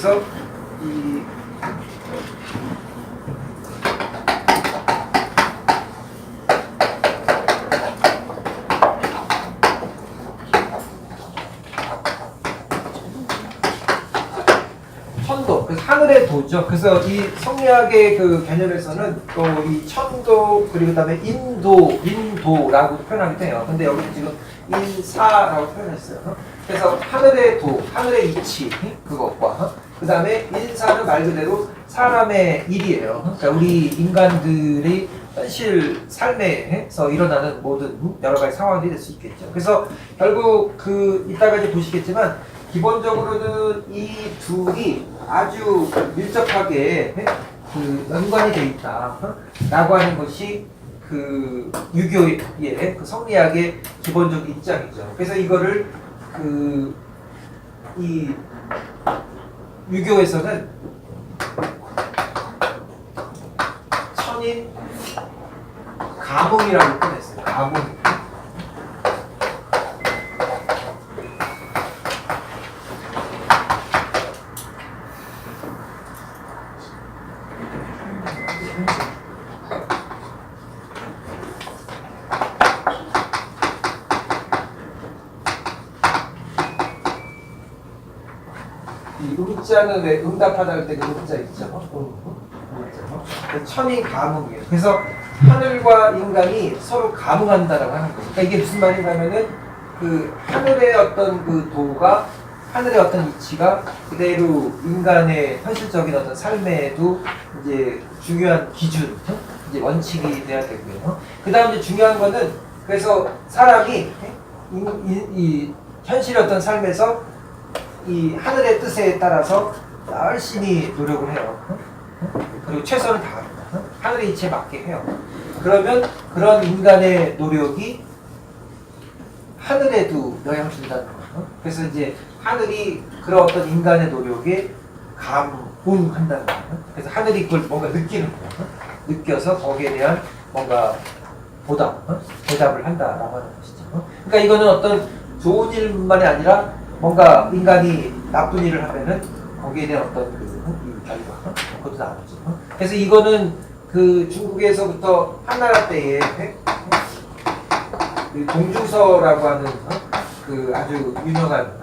그래서 이 천도, 그래서 하늘의 도죠. 그래서 이 성리학의 그 개념에서는 또 이 천도 그리고 그다음에 인도라고 표현하기도 해요. 근데 여기는 지금 인사라고 표현했어요. 그래서 하늘의 도, 하늘의 이치 그것과 그다음에 인사는 말 그대로 사람의 일이에요. 그러니까 우리 인간들이 현실 삶에서 일어나는 모든 여러 가지 상황이 될 수 있겠죠. 그래서 결국 그 이따가 이제 보시겠지만 기본적으로는 이 둘이 아주 밀접하게 그 연관이 되어 있다라고 하는 것이 그 유교의 그 성리학의 기본적 입장이죠. 그래서 이거를 그 이 유교에서는 천인 가문이라고 표현했어요. 가문. 이 음자는 왜 응답하다 할 때 그 음자 있죠? 천인 가문이에요. 그래서 하늘과 인간이 서로 가문한다라고 하는 거죠. 그러니까 이게 무슨 말이냐면은 그 하늘의 어떤 그 도가 하늘의 어떤 이치가 그대로 인간의 현실적인 어떤 삶에도 이제 중요한 기준, 이제 원칙이 돼야 되고요. 그 다음 이제 중요한 거는 그래서 사람이 이 현실의 어떤 삶에서 이 하늘의 뜻에 따라서 열심히 노력을 해요. 그리고 최선을 다합니다. 하늘의 이치에 맞게 해요. 그러면 그런 인간의 노력이 하늘에도 영향을 준다는 거예요. 그래서 이제 하늘이 그런 어떤 인간의 노력에 감응한다는 거예요. 그래서 하늘이 그걸 뭔가 느끼는 거예요. 느껴서 거기에 대한 뭔가 보답, 대답을 한다라고 하는 것이죠. 그러니까 이거는 어떤 좋은 일만이 아니라 뭔가 인간이 나쁜 일을 하면은 거기에 대한 어떤 그 결과, 그것도 나오죠. 그래서 이거는 그 중국에서부터 한나라 때에 그 동주서라고 하는 그 아주 유명한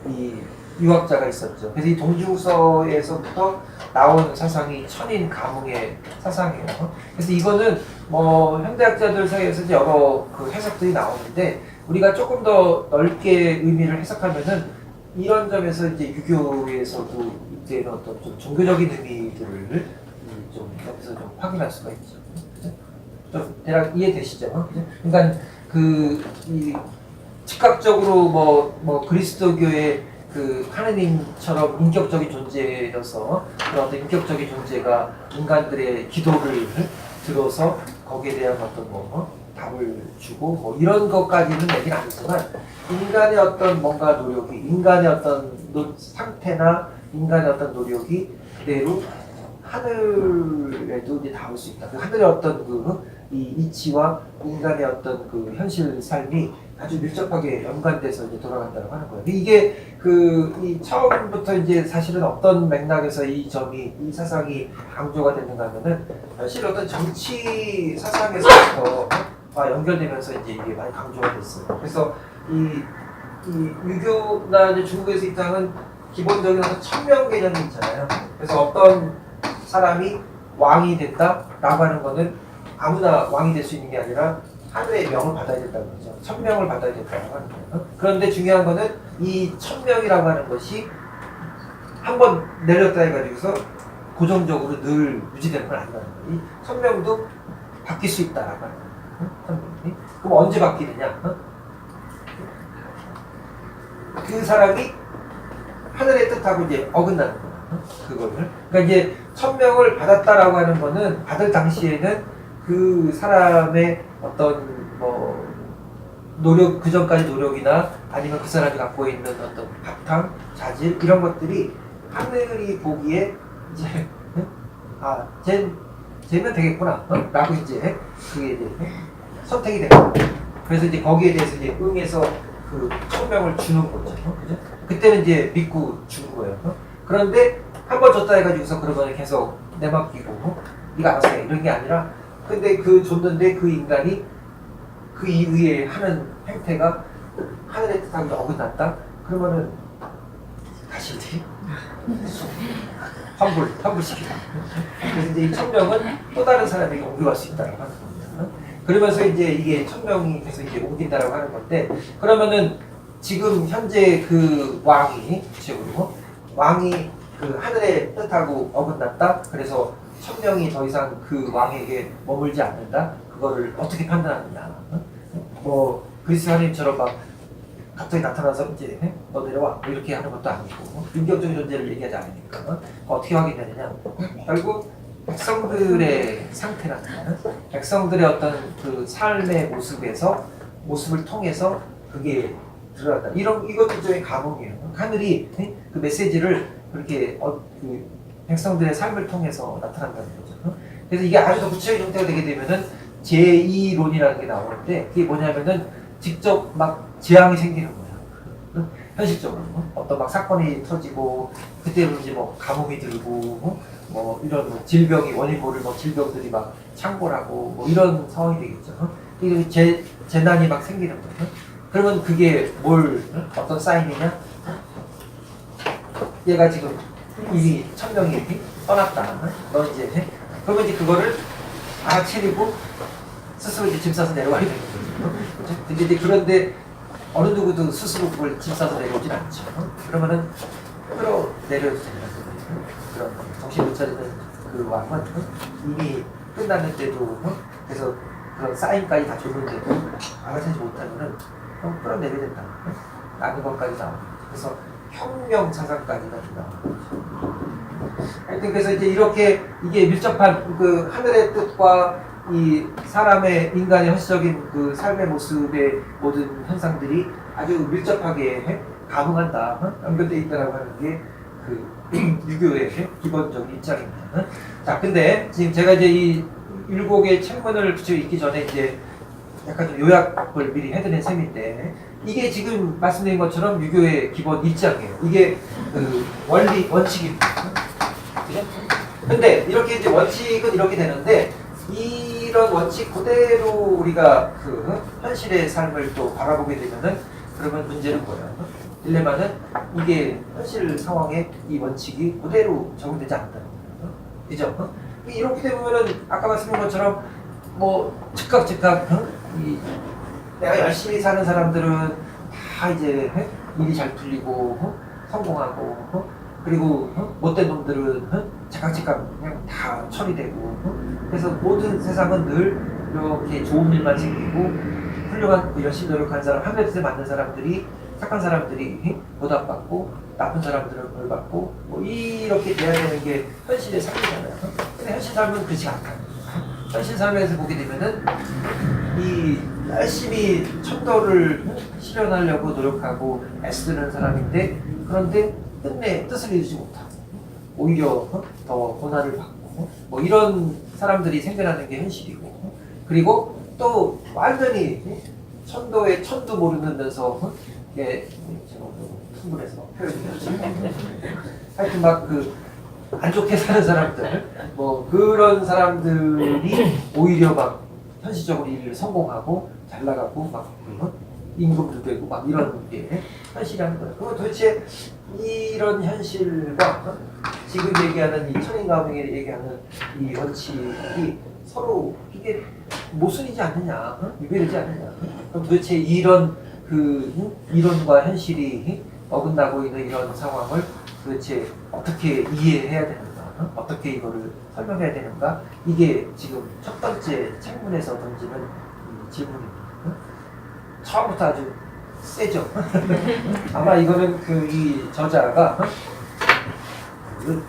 이 유학자가 있었죠. 그래서 이 동주서에서부터 나온 사상이 천인 가문의 사상이에요. 그래서 이거는 뭐 현대학자들 사이에서 이제 여러 그 해석들이 나오는데 우리가 조금 더 넓게 의미를 해석하면은 이런 점에서 이제 유교에서도 이제 어떤 좀 종교적인 의미들을 좀 여기서 좀 확인할 수가 있죠. 좀 대략 이해되시죠? 그러니까 이 즉각적으로 뭐 그리스도교의 그 하느님처럼 인격적인 존재여서 그런 어떤 인격적인 존재가 인간들의 기도를 들어서 거기에 대한 어떤 답을 주고 뭐 이런 것까지는 얘기는 아니지만 인간의 어떤 뭔가 노력이 인간의 어떤 상태나 인간의 어떤 노력이 그대로 하늘에도 이제 닿을 수 있다. 그 하늘의 어떤 이 이치와 인간의 어떤 그 현실 삶이 아주 밀접하게 연관돼서 이제 돌아간다고 하는 거예요. 이게 이 처음부터 이제 사실은 어떤 맥락에서 이 사상이 강조가 됐는가 하면은 사실 어떤 정치 사상에서부터 연결되면서 이제 이게 많이 강조가 됐어요. 그래서 이 유교나 이제 중국에서 입장은 기본적인 어떤 천명 개념이 있잖아요. 그래서 어떤 사람이 왕이 됐다라고 하는 거는 아무나 왕이 될 수 있는 게 아니라 하늘의 명을 받아야 된다는 거죠. 천명을 받아야 된다고 하는 거예요. 그런데 중요한 거는 이 천명이라고 하는 것이 한번 내렸다 해가지고서 고정적으로 늘 유지되는 건 아니라는 거예요. 이 천명도 바뀔 수 있다라고 하는 거예요. 그럼 언제 바뀌느냐? 그 사람이 하늘의 뜻하고 이제 어긋나는 거예요. 그거를. 그러니까 이제 천명을 받았다라고 하는 거는 받을 당시에는 그 사람의 어떤 노력, 그 전까지 노력이나 아니면 그 사람이 갖고 있는 어떤 바탕, 자질 이런 것들이 하늘이 보기에 이제 쟤면 되겠구나 라고 이제 그게 이제 선택이 되고 그래서 이제 거기에 대해서 이제 응해서 그 천명을 주는 거죠. 그죠? 그때는 이제 믿고 주는 거예요. 그런데 한 번 줬다 해가지고서 그러면 계속 내맡기고 네가 알아서 해 이런 게 아니라 근데 그 줬는데 그 인간이 그 이후에 하는 행태가 하늘의 뜻하고 어긋났다? 그러면은 다시 이제 환불시키다. 그래서 이제 이 천명은 또 다른 사람에게 옮겨갈 수 있다고 하는 겁니다. 그러면서 이제 이게 천명이 계속 이제 옮긴다라고 하는 건데 그러면은 지금 현재 그 왕이 구체적으로 왕이 그 하늘의 뜻하고 어긋났다. 그래서 천명이 더 이상 그 왕에게 머물지 않는다. 그거를 어떻게 판단하느냐. 뭐 그리스도님처럼 막 갑자기 나타나서 이제 너 내려와 이렇게 하는 것도 아니고 인격적인 존재를 얘기하지 않으니까 어떻게 확인되느냐. 결국 백성들의 상태라는 백성들의 어떤 그 삶의 모습을 통해서 그게 드러난다. 이것도 일종의 감흥이에요. 하늘이 그 메시지를 그렇게 그 백성들의 삶을 통해서 나타난다는 거죠. 그래서 이게 아주 더 구체적인 형태가 되게 되면은 제2론이라는 게 나오는데 그게 뭐냐면은 직접 막 재앙이 생기는 거예요. 현실적으로 어떤 막 사건이 터지고 그때는 이제 뭐 가뭄이 들고 뭐 이런 뭐 질병이 원인 모를 뭐 질병들이 막 창궐하고 뭐 이런 상황이 되겠죠. 이게 재난이 막 생기는 거예요. 그러면 그게 어떤 사인이냐? 얘가 지금 이미 천명이 떠났다. 너 이제 그러면 이제 그거를 알아채리고 스스로 이제 짐 싸서 내려와야 되는 거죠. 그렇죠? 근데 이제 그런데 어느 누구도 스스로 그걸 짐 싸서 내려오진 않죠. 그러면은 끌어내려도 된다. 그런 정신 못 차리는 그 왕은 이미 끝났는데도 그래서 그런 사인까지 다 줬는데도 알아채지 못하면은 끌어내려야 된다. 라는 것까지 나옵니다. 그래서 혁명 사상까지가 나옵니다. 하여튼 그래서 이제 이렇게 이게 밀접한 그 하늘의 뜻과 이 사람의 인간의 현실적인 그 삶의 모습의 모든 현상들이 아주 밀접하게 감흥한다, 연결되어 있다라고 하는 게 그 유교의 기본적인 입장입니다. 자, 근데 지금 제가 이제 이 7개의 책문을 붙여 읽기 전에 이제 약간 좀 요약을 미리 해드린 셈인데 이게 지금 말씀드린 것처럼 유교의 기본 입장이에요. 이게 그 원칙입니다. 그죠? 근데 이렇게 이제 원칙은 이렇게 되는데 이런 원칙 그대로 우리가 그 현실의 삶을 또 바라보게 되면은 그러면 문제는 뭐예요? 딜레마는 이게 현실 상황에 이 원칙이 그대로 적용되지 않는다는 거예요. 그죠? 이렇게 되면은 아까 말씀드린 것처럼 뭐 즉각 내가 열심히 사는 사람들은 다 이제 일이 잘 풀리고 성공하고 그리고 못된 놈들은 즉각 그냥 다 처리되고 그래서 모든 세상은 늘 이렇게 좋은 일만 생기고 훌륭한 열심히 노력한 사람 하늘의 뜻에 맞는 사람들이 착한 사람들이 보답받고 나쁜 사람들은 벌받고 뭐 이렇게 돼야 되는 게 현실의 삶이잖아요. 근데 현실 삶은 그렇지 않다. 현실 삶에서 보게 되면은 이 열심히 천도를 실현하려고 노력하고 애쓰는 사람인데 그런데 끝내 뜻을 이루지 못하고 오히려 더 고난을 받고 뭐 이런 사람들이 생겨나는 게 현실이고 그리고 또 완전히 천도의 천도 모르면서 이게 풍물에서 표현이 되죠. 하여튼 막 그 안 좋게 사는 사람들 뭐 그런 사람들이 오히려 막 현실적으로 일을 성공하고 잘 나가고 막 임금도 되고 막 이런 게 현실이라는 거예요. 그럼 도대체 이런 현실과 지금 얘기하는 이 천인가문이 얘기하는 이 원칙이 서로 이게 모순이지 않느냐, 유배되지 않느냐. 그럼 도대체 이런 그 이론과 현실이 어긋나고 있는 이런 상황을 도대체 어떻게 이해해야 되는가, 어떻게 이거를 설명해야 되는가, 이게 지금 첫 번째 책문에서 던지는 이 질문입니다. 처음부터 아주 세죠. 아마 이거는 그 이 저자가 그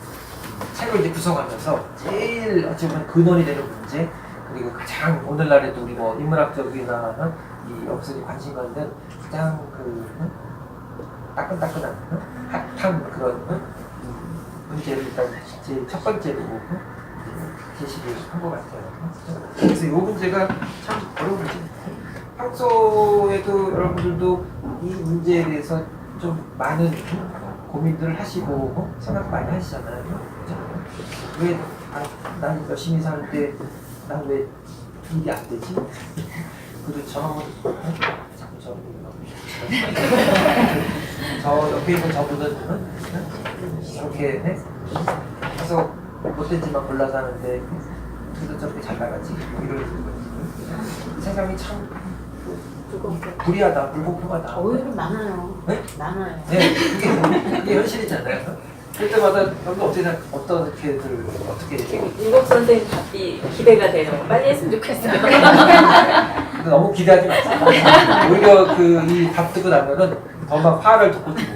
책을 이제 구성하면서 제일 어찌 보면 근원이 되는 문제 그리고 가장 오늘날에도 우리 뭐 인문학적이나 이 역사에 관심 갖는 가장 그 따끈따끈한 핫한 그런 문제를 일단 제일 첫 번째로 제시를 한 것 같아요. 그래서 이 문제가 참 어려운 문제입니다. 평소에도 여러분들도 이 문제에 대해서 좀 많은 고민들을 하시고 생각 많이 하시잖아요. 왜 난 열심히 사는데 난 왜 일이 안 되지? 그리고 저놈은 자꾸 저런 저 옆에 있는 저분은 저렇게 해서 못된지만 골라서 하는데 그래도 저렇게 잘 나가지 이런 생각이 참 불이하다, 불공평하다. 오히려 많아요. 네? 많아요. 네, 그게 현실이잖아요. 그럴 때마다 여러분 어떻게들 어떻게 윤국 선생님 답이 기대가 돼요. 빨리 했으면 좋겠어요. 너무 기대하지 마세요. 오히려 그 이 답 듣고 나면은 더 막 화를 돋구치고.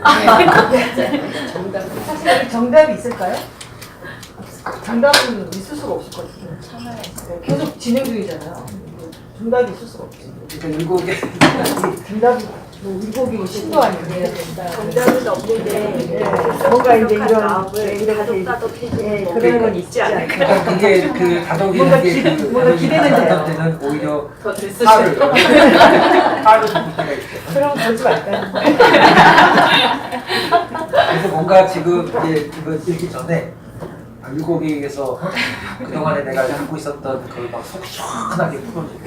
사실 정답이 있을까요? 정답은 있을 수가 없을 것 같아요. 네, 계속 진행 중이잖아요. 정답이 있을 수가 없어요. 그러니까 일곱에 정답이 뭐 일곡이고 신도 아니고 정답은 없는데 네, 뭔가 이제 이런 그런 건 있지 않을까. 그러니까 그게 그 다독이 뭔가 뭔가 기대는 돼요. 때는 오히려 더 들쑤시. 화를 돋을 때가 있죠. 그럼 그러지 말까요? 그래서 뭔가 지금 이제 이거 읽기 전에 일곡에서 그동안에 내가 갖고 있었던 그 막 속 시원하게 풀어주고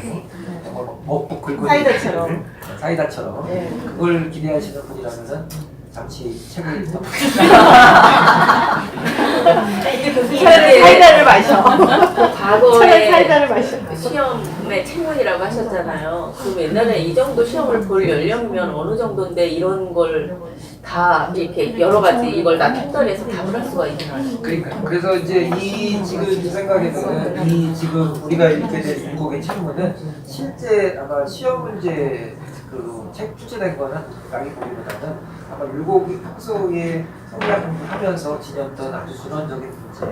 정말 막 먹고 긁고 사이다처럼. 사이다처럼 네. 그걸 기대하시는 분이라면은 잠시 책을 차라리 사이다를 마셔. 차라리 과거에 사이다를 마셔. 시험의 책문이라고 하셨잖아요. 그럼 옛날에 이 정도 시험을 볼 연령이면 어느 정도인데 이런 걸 다 이렇게 여러 가지 이걸 다 통달해서 답을 할 수가 있나요? 그러니까 그래서 이제 이 지금 제 생각에는 이 지금 우리가 읽게 된 중국의 책문은 실제 아마 시험 문제 그 책 출제된 거는 라기보기보다는 아마 율곡이 평소에 성리학 공부하면서 지녔던 아주 근원적인 문제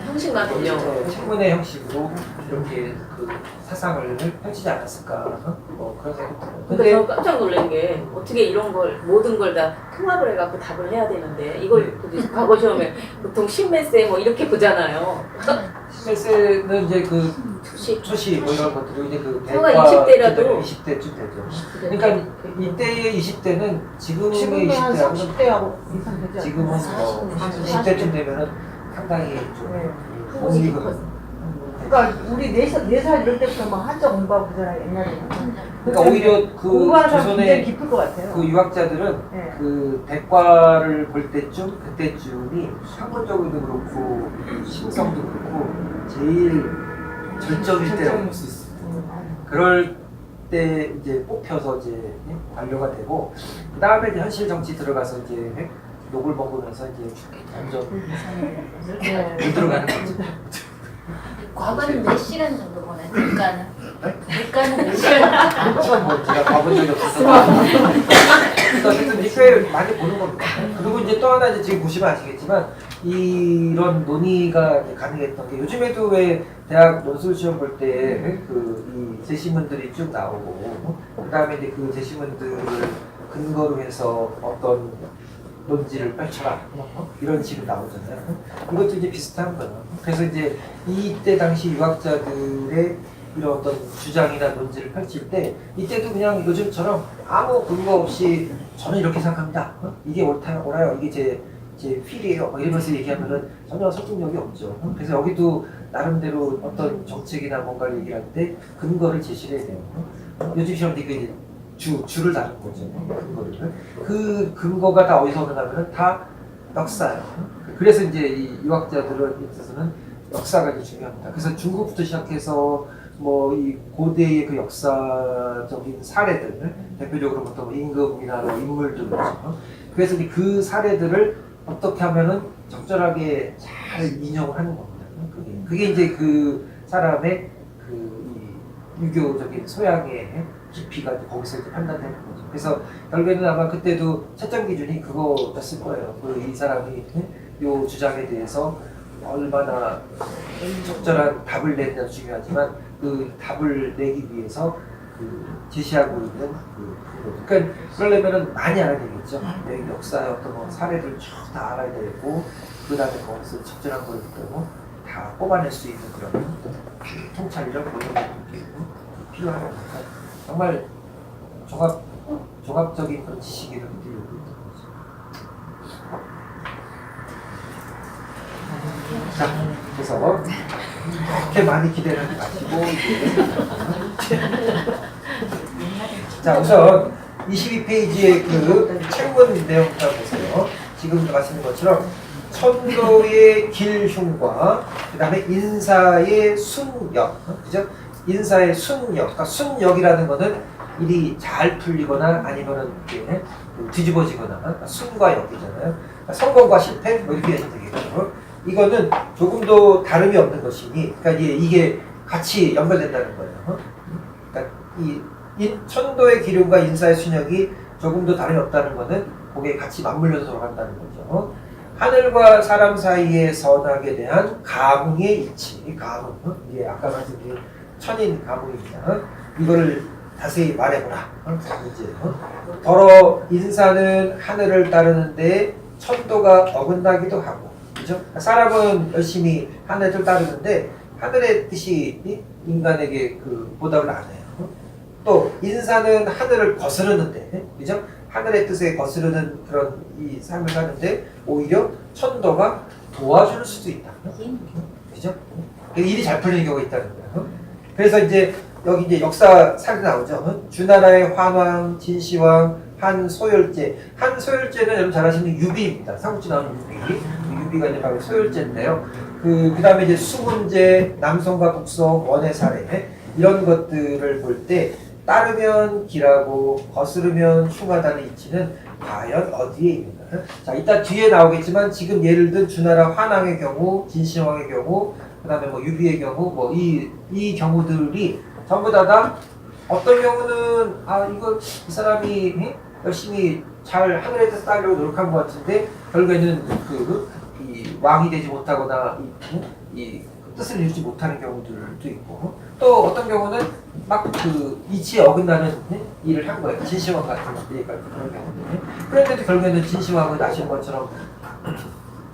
형식만 돌려. 책문의 형식으로 이렇게 그 사상을 펼치지 않았을까 뭐 그런 생각이 들어요. 근데 저 깜짝 놀란 게 어떻게 이런 걸 모든 걸 다 통합을 해갖고 답을 해야 되는데 이걸 과거 시험에 보통 신매세 뭐 이렇게 보잖아요. 실세는 이제 그 초시. 초시 뭐 이런 것들이 이제 그 저가 대과 20대라도 20대쯤 되죠. 그러니까 이때의 20대는 지금의 지금은 한 20대하고는 30대하고 이상 되지 않아요? 지금은 20대쯤 되면은 상당히 좀 공익은 그러니까 우리 4살 이럴 때부터 막 한자 공부하고 그러잖아요, 옛날에는. 그러니까 오히려 그 공부하는 사람 굉장히 조선의 깊을 것 같아요. 그 유학자들은 네. 그 대과를 볼 때쯤 그때쯤이 학문적으로도 그렇고 심성도 그렇고 제일 절정일 때라고 볼 수 있습니다. 그럴 때 이제 뽑혀서 이제 관료가 되고 그 다음에 이제 현실 정치 들어가서 이제 욕을 먹으면서 이제 완전 못 들어가는 거죠. 과거는 몇 시간 정도 보나요? 물가는? 물가는 몇 시간? 그렇지만 뭐 제가 가본 적이 없어서 그래서 어쨌든 꽤 많이 보는 겁니다. 그리고 이제 또 하나 이제 지금 보시면 아시겠지만 이런 논의가 이제 가능했던 게 요즘에도 왜 대학 논술 시험 볼 때 그 이 제시문들이 쭉 나오고 그 다음에 이제 그 제시문들을 근거로 해서 어떤 논지를 펼쳐라 이런 식으로 나오잖아요. 이것도 이제 비슷한 거예요. 그래서 이제 이때 당시 유학자들의 이런 어떤 주장이나 논지를 펼칠 때 이때도 그냥 요즘처럼 아무 근거 없이 저는 이렇게 생각합니다. 이게 옳아요. 이게 제 필이에요. 이러면서 얘기하면은 전혀 설득력이 없죠. 그래서 여기도 나름대로 어떤 정책이나 뭔가를 얘기할 때 근거를 제시를 해야 돼요. 요즘 시험도 이게 줄을 다룬 거죠. 근거를. 그 근거가 다 어디서 오느냐면 다 역사예요. 그래서 이제 이 유학자들은 있어서는 역사가 이제 중요합니다. 그래서 중국부터 시작해서 뭐 이 고대의 그 역사적인 사례들, 대표적으로 보통 임금이나 뭐 인물들 있죠. 그래서 이제 그 사례들을 어떻게 하면은 적절하게 잘 인용을 하는 겁니다. 그게 이제 그 사람의 그 유교적인 소양의 깊이가 이제 거기서 이제 판단되는 거죠. 그래서 결국에는 아마 그때도 채점 기준이 그거였을 거예요. 이 사람이 요 주장에 대해서 얼마나 적절한 답을 내느냐도 중요하지만 그 답을 내기 위해서 그 제시하고 있는 그 근거. 그러니까 그러려면은 많이 알아야 되겠죠. 역사의 어떤 뭐 사례를 쭉 다 알아야 되고 그 다음에 거기서 적절한 걸 또 다 뽑아낼 수 있는 그런 통찰력 뭐 이런 것들이 필요하니까 정말 종합적인 그런 지식을 드리려고 있는 거죠. 자, 그래서 그렇게 많이 기대를 하지 마시고. 자, 우선 22페이지의 그 책문 내용부터 보세요. 지금 말씀하신 것처럼 천도의 길흉과 그 다음에 인사의 순역, 그죠? 인사의 순역, 그러니까 순역이라는 거는 일이 잘 풀리거나 아니면은 이렇게 뒤집어지거나, 그러니까 순과 역이잖아요. 그러니까 성공과 실패 뭐 이렇게 해서 되겠죠. 이거는 조금도 다름이 없는 것이니, 그러니까 이게 같이 연결된다는 거예요. 그러니까 이 천도의 기륭과 인사의 순역이 조금도 다름이 없다는 거는 그게 같이 맞물려서 돌아간다는 거죠. 하늘과 사람 사이의 선악에 대한 감흥의 이치, 감흥. 이게 아까 말씀드린 천인 감흥입니다. 이거를 자세히 말해보라. 이제 더러 인사는 하늘을 따르는데 천도가 어긋나기도 하고, 그죠? 사람은 열심히 하늘을 따르는데 하늘의 뜻이 인간에게 그 보답을 안 해요. 또 인사는 하늘을 거스르는데, 그죠? 하늘의 뜻에 거스르는 그런 이 삶을 사는데 오히려 천도가 도와줄 수도 있다. 그죠? 일이 잘 풀리는 경우가 있다는 거예요. 그래서 이제 여기 이제 역사 사례 나오죠. 주나라의 환왕, 진시황, 한소열제. 한소열제는 여러분 잘 아시는 유비입니다. 삼국지 나오는 유비. 유비가 이제 바로 소열제인데요. 그 다음에 이제 수문제, 남성과 북성, 원의 사례 이런 것들을 볼 때 따르면 길하고 거스르면 흉하다는 이치는 과연 어디에 있는가? 자, 이따 뒤에 나오겠지만 지금 예를 든 주나라 환왕의 경우, 진시황의 경우, 그 다음에 뭐 유비의 경우, 뭐 이 경우들이 전부 다 어떤 경우는 이거 이 사람이 열심히 잘 하늘의 뜻을 따르려고 노력한 것 같은데 결국에는 이 왕이 되지 못하거나 이 뜻을 이루지 못하는 경우들도 있고, 또 어떤 경우는 막 그 이치에 어긋나는 일을 한 거예요. 진시황 같은 그런 경우는. 그런데도 결국에는 진시황은 아시는 것처럼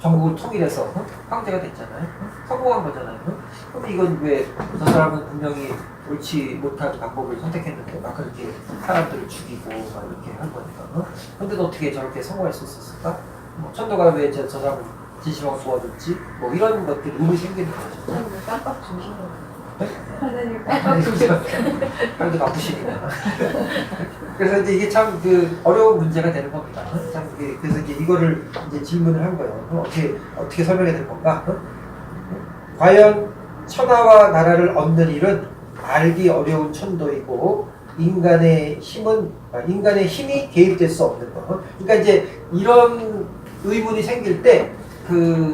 전국을 통일해서 황제가 됐잖아요. 성공한 거잖아요. 그럼 이건 왜 저 사람은 분명히 옳지 못한 방법을 선택했는데 막 그렇게 사람들을 죽이고 막 이렇게 한 거니까. 근데도 어떻게 저렇게 성공할 수 있었을까? 천도가 왜 저 사람을 진시황을 도와줬지? 뭐 이런 것들이 의문이 생기는 거죠. 깜빡 주시는 하나님 하나님 바쁘시니까. 그래서 이제 이게 참 그 어려운 문제가 되는 겁니다. 참 그래서 이제 이거를 이제 질문을 한 거예요. 어떻게 설명해야 될 건가? 과연 천하와 나라를 얻는 일은 알기 어려운 천도이고 인간의 힘이 개입될 수 없는 거. 그러니까 이제 이런 의문이 생길 때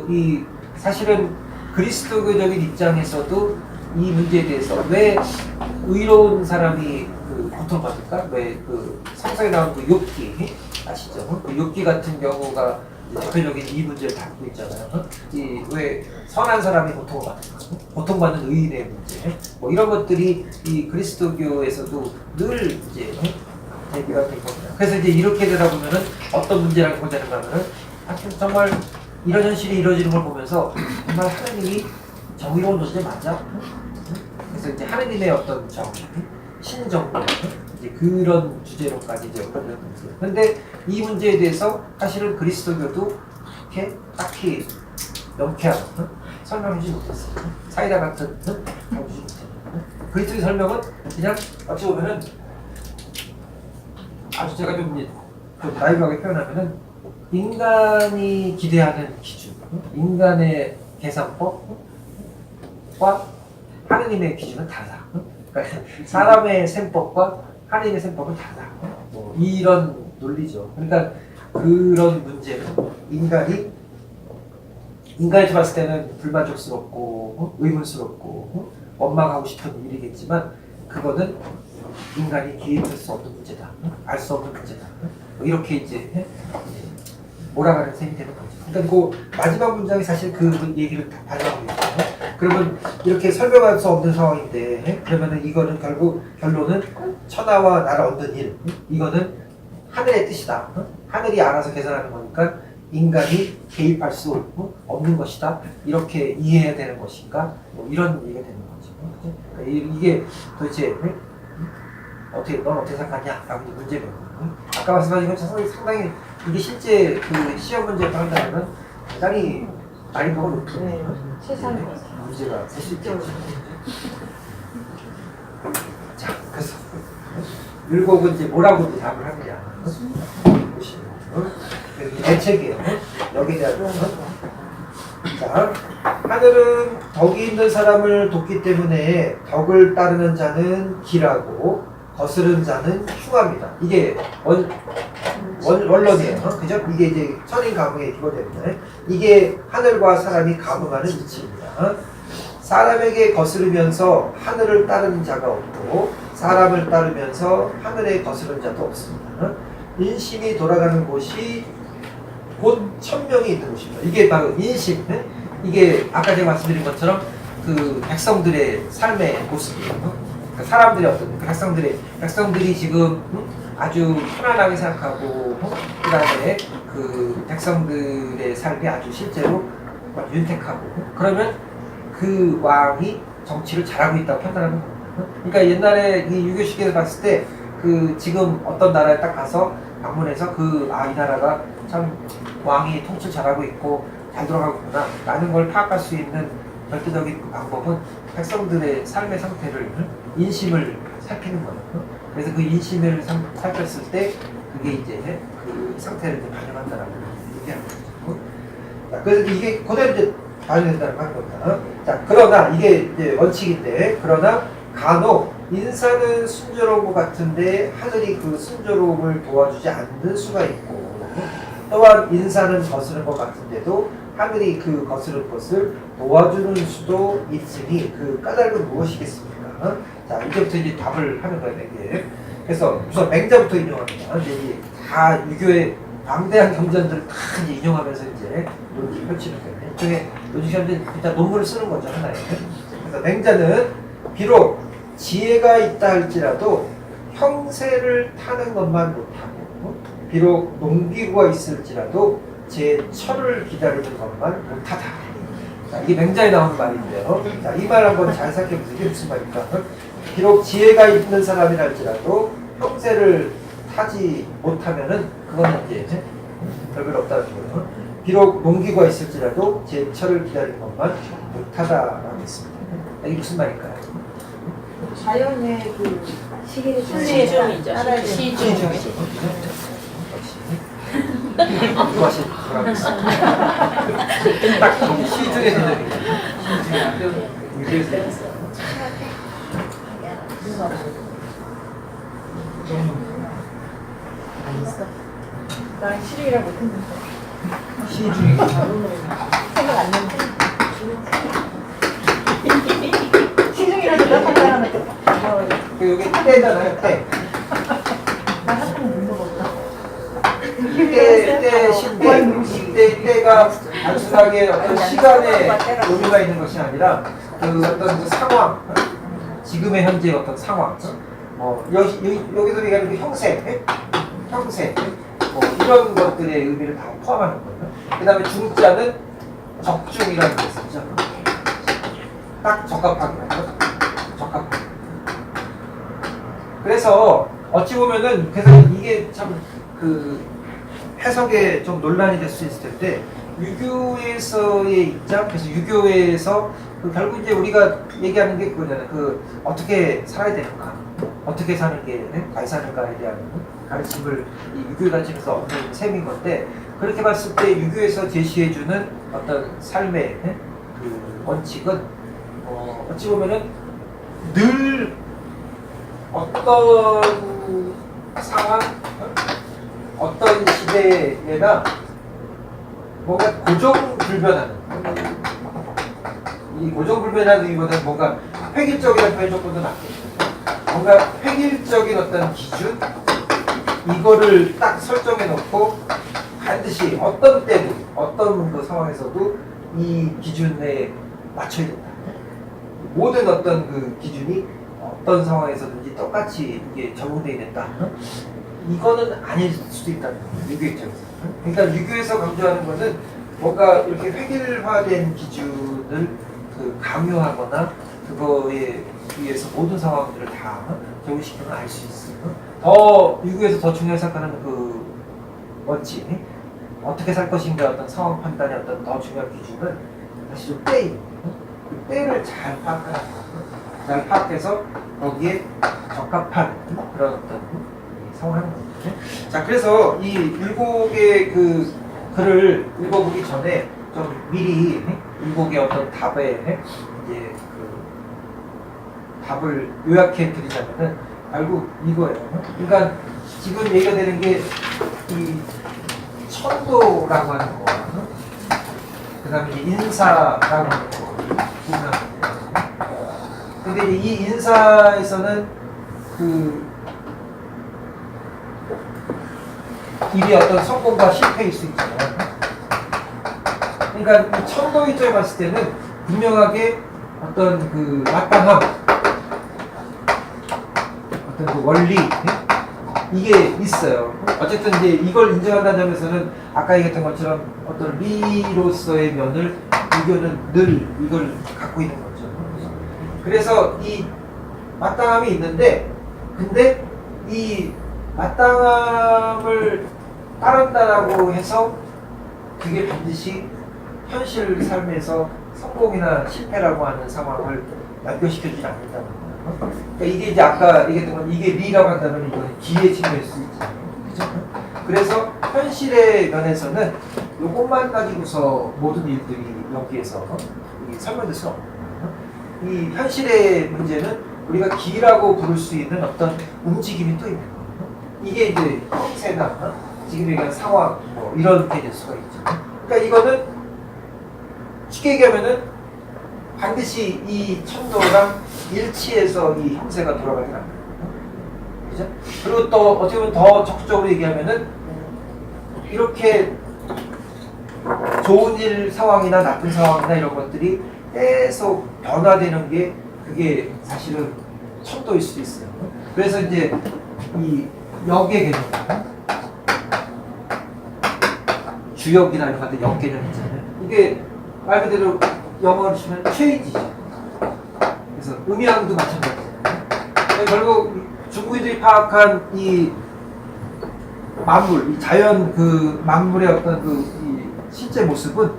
이 사실은 그리스도교적인 입장에서도 이 문제에 대해서 왜 의로운 사람이 고통받을까? 왜 성서에 나오는 욥기 아시죠? 욥기 같은 경우가 대표적인 이 문제를 다루고 있잖아요. 왜 선한 사람이 고통을 받을까? 고통받는 의인의 문제. 뭐 이런 것들이 이 그리스도교에서도 늘 이제 제기가 된 겁니다. 그래서 이제 이렇게 되다 보면은 어떤 문제라고 보자는가 하면은 정말 이런 현실이 이루어지는 걸 보면서 정말 하나님이 정의로운 존재 맞아? 그래서 이제 하나님의 어떤 정의, 신정의 이제 그런 주제로까지 이제 연결되는 거죠. 그런데 이 문제에 대해서 사실은 그리스도교도 이렇게 딱히 명쾌하고 설명하지 못했어요. 사이다 같은 설명하지 못했어요. 그리스도의 설명은 그냥 어찌 보면은 아주 제가 좀 나이브하게 표현하면은 인간이 기대하는 기준, 인간의 계산법과 하느님의 기준은 다르다. 그러니까 사람의 셈법과 하느님의 셈법은 다르다. 뭐 이런 논리죠. 그러니까 그런 문제는 인간이 봤을 때는 불만족스럽고 의문스럽고 원망하고 싶은 일이겠지만 그거는 인간이 개입할 수 없는 문제다. 알 수 없는 문제다. 뭐 이렇게 이제 몰아가는 셈이 되는 거죠. 그러니까 그 마지막 문장이 사실 그 얘기를 다 반영하고 있거든요. 그러면 이렇게 설명할 수 없는 상황인데 그러면은 이거는 결국 결론은 천하와 나라 얻는 일, 이거는 하늘의 뜻이다. 하늘이 알아서 계산하는 거니까 인간이 개입할 수 없는 것이다. 이렇게 이해해야 되는 것인가? 뭐 이런 얘기가 되는 거죠. 그러니까 이게 도대체 넌 어떻게 생각하냐? 라고 문제가 있거든요. 아까 말씀하신 것처럼 상당히 이게 실제 그 시험 문제를 한다면 굉장히 난이도가 높은 네. 세상에. 문제가 될 수 있겠죠. 자, 그래서 율곡은 이제 뭐라고 대답을 하느냐. 보시면 대책이에요. 여기에 대한 자, 하늘은 덕이 있는 사람을 돕기 때문에 덕을 따르는 자는 길하고 거스른 자는 흉합니다. 이게 원론이에요. 그죠? 이게 이제 천인 가문의 기본입니다. 이게 하늘과 사람이 가문하는 이치입니다. 사람에게 거스르면서 하늘을 따르는 자가 없고 사람을 따르면서 하늘에 거스르는 자도 없습니다. 인심이 돌아가는 곳이 곧 천명이 있는 곳입니다. 이게 바로 인심. 이게 아까 제가 말씀드린 것처럼 그 백성들의 삶의 모습이에요. 그러니까 사람들의 어떤 백성들이 지금 아주 편안하게 생각하고 그다음에 그 백성들의 삶이 아주 실제로 윤택하고 그러면 그 왕이 정치를 잘하고 있다고 판단하는 겁니다. 그러니까 옛날에 이 유교 시기를 봤을 때 그 지금 어떤 나라에 딱 가서 방문해서 이 나라가 참 왕이 통치 잘하고 있고 잘 돌아가고 있구나 라는 걸 파악할 수 있는 절대적인 그 방법은 백성들의 삶의 상태를 인심을 살피는 거예요. 그래서 그 인심을 살폈을 때 그게 이제 그 상태를 이제 반영한다라고 얘기하는 거죠. 자, 그래서 이게 그대로 이제 반영된다고 하는 겁니다. 자, 그러나 이게 이제 원칙인데 그러나 간혹 인사는 순조로운 것 같은데 하늘이 그 순조로움을 도와주지 않는 수가 있고 또한 인사는 거스른 것 같은데도 하늘이 그 거스른 것을 도와주는 수도 있으니 그 까닭은 무엇이겠습니까? 자, 이제부터 이제 답을 하는 거예요, 이게. 그래서 우선 맹자부터 인용합니다. 이제 다 유교의 방대한 경전들을 다 이제 인용하면서 이제 논지 펼치는 거예요. 일종의 논지 시험들 일단 논문을 쓰는 거죠, 하나에. 그래서 맹자는 비록 지혜가 있다 할지라도 형세를 타는 것만 못하고 비록 농기구가 있을지라도 제 철을 기다리는 것만 못하다. 자, 이게 맹자에 나오는 말인데요. 자, 이 말 한번 잘 생각해보세요. 이게 무슨 말일까? 비록 지혜가 있는 사람이랄지라도 형세를 타지 못하면은 그건 이제 별별 없다는 거예요. 비록 농기구가 있을지라도 제 철을 기다리는 것만 못하다라고 했습니다. 이게 무슨 말일까요? 자연의 그 시기를 시중이죠. 따라야 되는 시중. 좋아하시는 분이라고 있습니다. 딱 시중의 대접입니다. 시중의 난 시중이라 못했는데 시중의 생각 안 나는데 시중이라 대답한 사람은 여기 때잖아요, 때. 나 한번 못 먹었다. 때가 단순하게 어떤 시간의 의미가 있는 것이 아니라 그 어떤 그 상황, 지금의 현재 어떤 상황, 여기서 얘기하는 그 형세, 뭐 이런 것들의 의미를 다 포함하는 거예요. 그 다음에 중자는 적중이라는 게 있었죠. 딱 적합하게. 그래서 어찌 보면은 그래서 이게 참 그 해석에 좀 논란이 될 수 있을 텐데 유교에서의 입장, 그래서 유교에서 그 결국 이제 우리가 얘기하는 게 그거잖아요. 그 어떻게 살아야 되는가, 어떻게 사는 게 잘 사는가에 대한 가르침을 이 유교 가르침에서 얻는 셈인 건데 그렇게 봤을 때 유교에서 제시해주는 어떤 삶의 그 원칙은 어찌 보면은 늘 어떤 상황, 어떤 시대에나 뭔가 고정불변하는 이 고정불변하는 의미보다는 뭔가 획일적이라는 표현이 조금 더 낫겠죠. 뭔가 획일적인 어떤 기준 이거를 딱 설정해 놓고 반드시 어떤 때도 어떤 그 상황에서도 이 기준에 맞춰야 된다. 모든 어떤 그 기준이 어떤 상황에서든지 똑같이 이게 적용되어야 된다. 이거는 아닐 수도 있다는 거예요. 유교 입장에서. 그러니까 유교에서 강조하는 거는 뭔가 이렇게 획일화된 기준을 그 강요하거나 그거에 의해서 모든 상황들을 다 적용시키면 알 수 있어요. 더 유교에서 더 중요하게 생각하는 그 원칙, 어떻게 살 것인가 어떤 상황 판단의 어떤 더 중요한 기준은 사실 때입니다. 그 때를 잘 파악하는 거예요. 잘 파악해서 거기에 적합한 그런 어떤 상황을 하는 거죠. 자, 그래서 이 율곡의 그 글을 읽어보기 전에 좀 미리 율곡의 어떤 답에 이제 그 답을 요약해 드리자면은 결국 이거예요. 그러니까 지금 얘기가 되는 게 이 천도라고 하는 거, 그 다음에 인사라고 하는 거, 근데 이 인사에서는 그 일이 어떤 성공과 실패일 수 있잖아요. 그러니까 이 천도 입장에 봤을 때는 분명하게 어떤 그 마땅함, 어떤 그 원리, 이게 있어요. 어쨌든 이제 이걸 인정한다는 점에서는 아까 얘기했던 것처럼 어떤 리로서의 면을 의견은 늘 이걸 갖고 있는 거죠. 그래서 이 마땅함이 있는데, 근데 이 마땅함을 따른다라고 해서 그게 반드시 현실 삶에서 성공이나 실패라고 하는 상황을 연결시켜주지 않는다는 거예요. 그러니까 이게 이제 아까 얘기했던 건 이게 리라고 한다면 이거는 기회 측면일 수 있잖아요. 그죠? 그래서 현실의 면에서는 이것만 가지고서 모든 일들이 여기에서 설명될 수 없는 거예요. 이 현실의 문제는 우리가 기라고 부를 수 있는 어떤 움직임이 또 있는 거예요. 이게 이제 형세나 지금 얘기한 상황 뭐 이렇게 될 수가 있죠. 그러니까 이거는 쉽게 얘기하면은 반드시 이 천도랑 일치해서 이 형세가 돌아가는 거예요. 그죠? 그리고 또 어떻게 보면 더 적극적으로 얘기하면은 이렇게 좋은 일 상황이나 나쁜 상황이나 이런 것들이 계속 변화되는 게 그게 사실은 천도일 수도 있어요. 그래서 이제 이 역의 개념, 주역이나 이런 것들 역 개념 있잖아요. 이게 말 그대로 영어로 치면 체인지죠. 그래서 음양도 마찬가지잖아요. 결국 중국인들이 파악한 이 만물, 이 자연 그 만물의 어떤 그 이 실제 모습은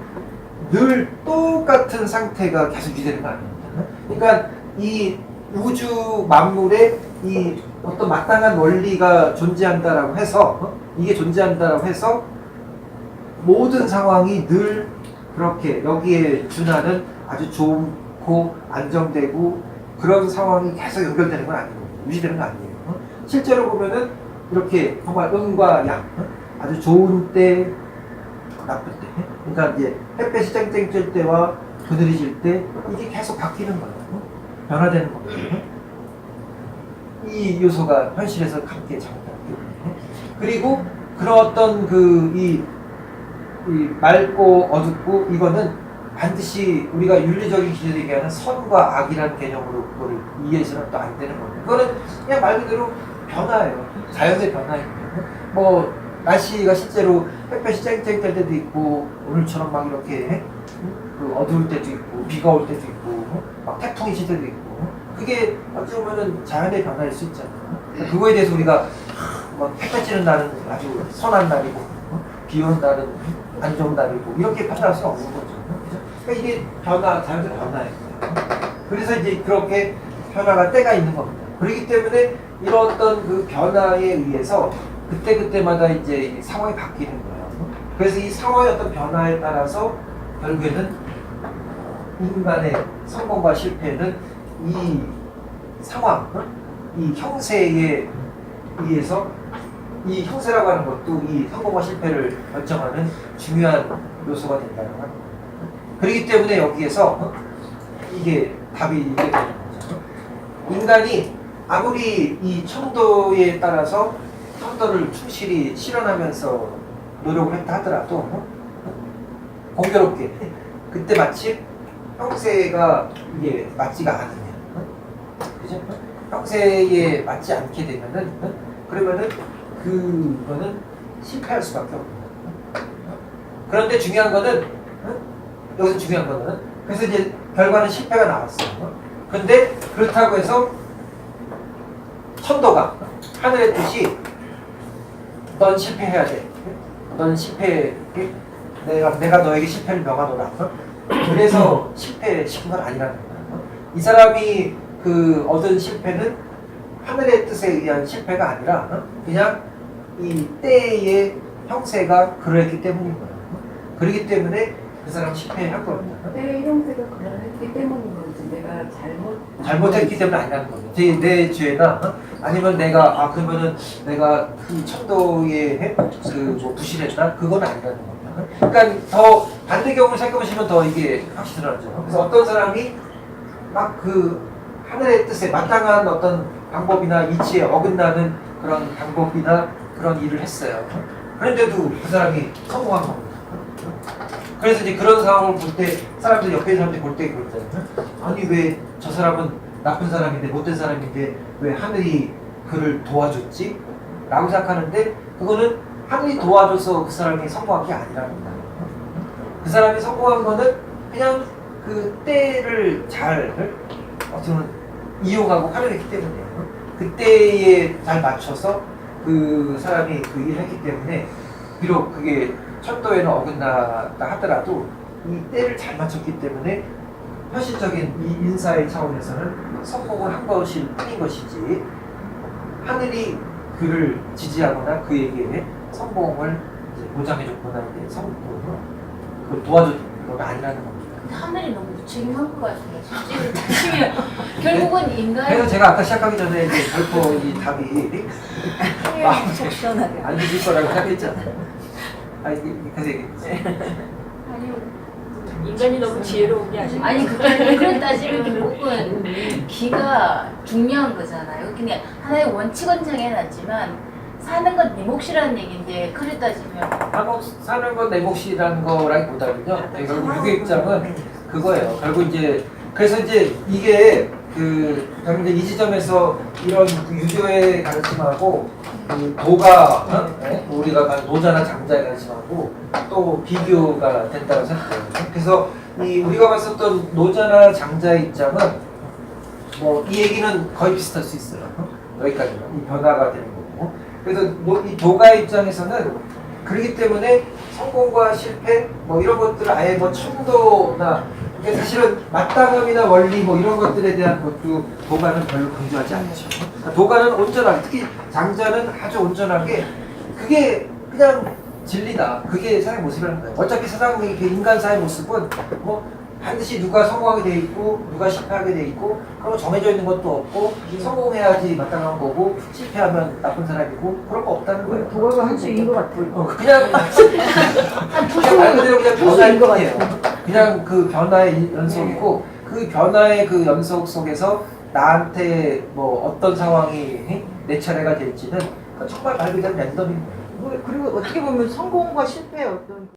늘 똑같은 상태가 계속 유지되는 거 아닙니까? 그러니까 이 우주 만물에 이 어떤 마땅한 원리가 존재한다라고 해서 이게 존재한다라고 해서 모든 상황이 늘 그렇게 여기에 준하는 아주 좋고 안정되고 그런 상황이 계속 연결되는 건 아니고 유지되는 건 아니에요. 실제로 보면은 이렇게 정말 음과 양, 아주 좋은 때, 나쁠 때, 그러니까 이제 햇볕이 쨍쨍 뜰 때와 그늘이 질 때 이게 계속 바뀌는 거예요. 변화되는 거예요. 이 요소가 현실에서 함께 작용하기 때문에 그리고 그런 어떤 이 맑고 어둡고 이거는 반드시 우리가 윤리적인 기준으로 얘기하는 선과 악이라는 개념으로 그거를 이해해서는 또 안 되는 겁니다. 그거는 그냥 말 그대로 변화예요. 자연의 변화예요. 뭐 날씨가 실제로 햇볕이 쨍쨍 뜰 때도 있고 오늘처럼 막 이렇게 그 어두울 때도 있고 비가 올 때도 있고 막 태풍이 칠 때도 있고 그게 어찌 보면은 자연의 변화일 수 있잖아요. 그거에 대해서 우리가 막 햇볕 찌는 날은 아주 선한 날이고 비 오는 날은 안 좋은 날이고 이렇게 판단할 수가 없는 거죠. 그러니까 이게 자연의 변화예요. 그래서 이제 그렇게 변화가 때가 있는 겁니다. 그렇기 때문에 이런 어떤 그 변화에 의해서 그때마다 이제 상황이 바뀌는 거예요. 그래서 이 상황의 어떤 변화에 따라서 결국에는 인간의 성공과 실패는 이 상황, 이 형세에 의해서 이 형세라고 하는 것도 이 성공과 실패를 결정하는 중요한 요소가 된다는 거예요. 그렇기 때문에 여기에서 이게 답이 이게 되는 거죠. 인간이 아무리 이 천도에 따라서 천도를 충실히 실현하면서 노력을 했다 하더라도 공교롭게 그때 마침 형세가 이게 맞지가 않으면 그죠? 형세에 맞지 않게 되면은 그러면은 그거는 실패할 수밖에 없는 거예요. 그런데 중요한 거는 여기서 중요한 거는 그래서 이제 결과는 실패가 나왔어요. 근데 그렇다고 해서 천도가 하늘의 뜻이 넌 실패해야 돼. 넌 실패, 내가 너에게 실패를 명하노라. 그래서 실패시킨 건 아니라는 거야. 이 사람이 그 얻은 실패는 하늘의 뜻에 의한 실패가 아니라 그냥 이 때의 형세가 그랬기 때문인 거야. 그렇기 때문에 그 사람 실패한 겁니다. 때의 형태가 그러했기 때문인 거지. 내가 잘못했기 때문에 아니라는 거죠. 내 죄나 아니면 내가 그러면은 내가 그 천도에 그뭐 부실했나 그건 아니라는 겁니다. 그러니까 더 반대 경우를 생각해보시면 더 이게 확실하죠. 그래서 어떤 사람이 막 그 하늘의 뜻에 마땅한 어떤 방법이나 이치에 어긋나는 그런 방법이나 그런 일을 했어요. 그런데도 그 사람이 성공한 겁니다. 그래서 이제 그런 상황을 볼 때 사람들 옆에 사람들이 볼 때 그러잖아요. 아니 왜 저 사람은 나쁜 사람인데 못된 사람인데 왜 하늘이 그를 도와줬지? 라고 생각하는데 그거는 하늘이 도와줘서 그 사람이 성공한 게 아니라는 거예요. 그 사람이 성공한 거는 그냥 그 때를 잘 어떻게 보면 이용하고 활용했기 때문이에요. 그 때에 잘 맞춰서 그 사람이 그 일을 했기 때문에 비록 그게 천도에는 어긋나다 하더라도 이 때를 잘 맞췄기 때문에 현실적인 이 인사의 차원에서는 성공을 한 것일 뿐인 것이지 하늘이 그를 지지하거나 그에게 성공을 이제 보장해줬거나 이제 그걸 도와줬던 건 아니라는 겁니다. 하늘이 너무 무책임한 것 같아요. 실제로 따지면 결국은 인간이 그래서 제가 아까 시작하기 전에 이제 결코 이 답이 하늘이 속 시원하게 안 주실 거라고 생각했잖아요. 그래서 아니 인간이 너무 지혜로운 게 아니에요. 아니 그런 따지면 결국은 기가 중요한 거잖아요. 근데 하나의 원칙은 정해놨지만 사는 건 네 몫이라는 얘기인데 그래 따지면 사는 건 내 몫이라는 거라기보다는요. 결국 유교 입장은 그거예요. 결국 이제 그래서 이제 이게 결국 이제 이 지점에서 이런 유교의 가르침하고 그 도가 우리가 말하는 노자나 장자의 가르침하고 또 비교가 된다고 생각해요. 그래서 이 우리가 봤었던 노자나 장자의 입장은 뭐 이 얘기는 거의 비슷할 수 있어요. 여기까지는 이 변화가 되는 거고. 그래서 이 도가의 입장에서는 그렇기 때문에 성공과 실패 뭐 이런 것들을 아예 뭐 천도나 이게 사실은 마땅함이나 원리 뭐 이런 것들에 대한 것도 도가는 별로 강조하지 않죠. 그러니까 도가는 온전하게 특히 장자는 아주 온전하게 그게 그냥 진리다. 그게 세상의 모습이라는 거예요. 어차피 세상의 인간사의 모습은 뭐 반드시 누가 성공하게 돼 있고 누가 실패하게 돼 있고 그런 거 정해져 있는 것도 없고 성공해야지 마땅한 거고 실패하면 나쁜 사람이고 그런 거 없다는 거예요. 도가가 한 수인 것 같아요. 그냥 말 그대로 그냥 변화일 뿐이에요. 그냥 그 변화의 연속이고 그 변화의 그 연속 속에서 나한테 뭐 어떤 상황이 내 차례가 될지는 정말 말 그대로 랜덤인 거예요. 그리고 어떻게 보면 성공과 실패의 어떤